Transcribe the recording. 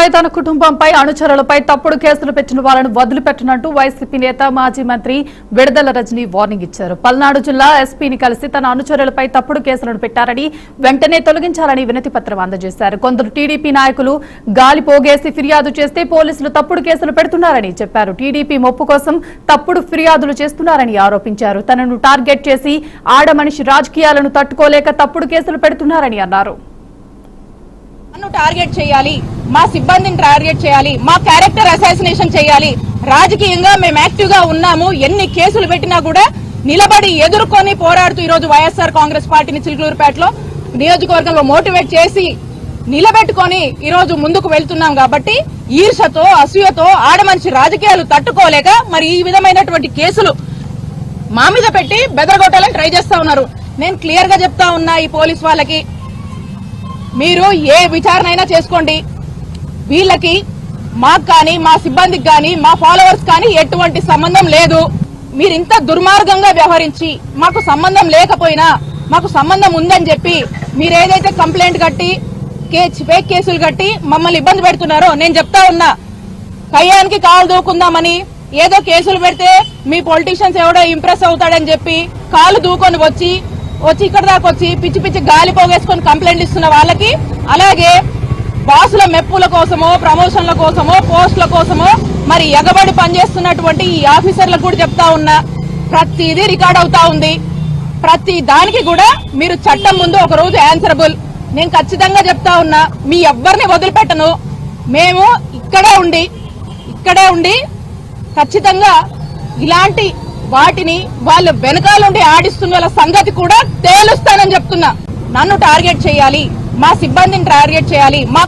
పై తన కుటుంబంపై అనుచరులపై తప్పుడు కేసులు పెట్టిన వాళ్లను వదిలిపెట్టనంటూ వైసీపీ నేత మాజీ మంత్రి విడదల రజనీ వార్నింగ్ ఇచ్చారు. పల్నాడు జిల్లా ఎస్పీని కలిసి తన అనుచరులపై తప్పుడు కేసులను పెట్టారని వెంటనే తొలగించాలని వినతి పత్రం అందజేశారు. కొందరు టీడీపీ నాయకులు గాలి పోగేసి ఫిర్యాదు చేస్తే పోలీసులు తప్పుడు కేసులు పెడుతున్నారని చెప్పారు. టీడీపీ మొప్పు కోసం తప్పుడు ఫిర్యాదులు చేస్తున్నారని ఆరోపించారు. తనను టార్గెట్ చేసి ఆడమనిషి రాజకీయాలను తట్టుకోలేక తప్పుడు కేసులు పెడుతున్నారని అన్నారు. టార్గెట్ చేయాలి, మా సిబ్బందిని టార్గెట్ చేయాలి, మా క్యారెక్టర్ అసాసినేషన్ చేయాలి. రాజకీయంగా మేము యాక్టివ్ గా ఉన్నాము. ఎన్ని కేసులు పెట్టినా కూడా నిలబడి ఎదుర్కొని పోరాడుతూ ఈరోజు వైఎస్ఆర్ కాంగ్రెస్ పార్టీని చిలుకూరుపేటలో నియోజకవర్గంలో మోటివేట్ చేసి నిలబెట్టుకొని ఈరోజు ముందుకు వెళ్తున్నాం. కాబట్టి ఈర్షతో అసూయతో ఆడమనిషి రాజకీయాలు తట్టుకోలేక మరి ఈ విధమైనటువంటి కేసులు మా మీద పెట్టి బెదరగొట్టాలని ట్రై చేస్తా ఉన్నారు. నేను క్లియర్ గా చెప్తా ఉన్నా ఈ పోలీస్ వాళ్ళకి, మీరు ఏ విచారణ అయినా చేసుకోండి. వీళ్ళకి మాకు కానీ మా సిబ్బందికి కానీ మా ఫాలోవర్స్ కానీ ఎటువంటి సంబంధం లేదు. మీరు ఇంత దుర్మార్గంగా వ్యవహరించి మాకు సంబంధం లేకపోయినా మాకు సంబంధం ఉందని చెప్పి మీరు ఏదైతే కంప్లైంట్ కట్టి ఫేక్ కేసులు కట్టి మమ్మల్ని ఇబ్బంది పెడుతున్నారో నేను చెప్తా ఉన్నా, కయ్యానికి కాలు దూకుందామని ఏదో కేసులు పెడితే మీ పొలిటీషియన్స్ ఎవడో ఇంప్రెస్ అవుతాడని చెప్పి కాలు దూకొని వచ్చి ఇక్కడ దాకా వచ్చి పిచ్చి పిచ్చి గాలి పోగేసుకొని కంప్లైంట్ ఇస్తున్న వాళ్ళకి, అలాగే బాసుల మెప్పుల కోసమో ప్రమోషన్ల కోసమో పోస్టుల కోసమో మరి ఎగబడి పనిచేస్తున్నటువంటి ఈ ఆఫీసర్లకు కూడా చెప్తా ఉన్నా, ప్రతిదీ రికార్డ్ అవుతా ఉంది. ప్రతి దానికి కూడా మీరు చట్టం ముందు ఒక రోజు ఆన్సరబుల్. నేను ఖచ్చితంగా చెప్తా ఉన్నా, మీ ఎవ్వరిని వదిలిపెట్టను. మేము ఇక్కడే ఉండి ఖచ్చితంగా ఇలాంటి వాటిని వాళ్ళు వెనకాలండి ఆడిస్తున్న వాళ్ళ సంగతి కూడా తేలుస్తానని చెప్తున్నా. నన్ను టార్గెట్ చేయాలి, మా సిబ్బందిని టార్గెట్ చేయాలి, మా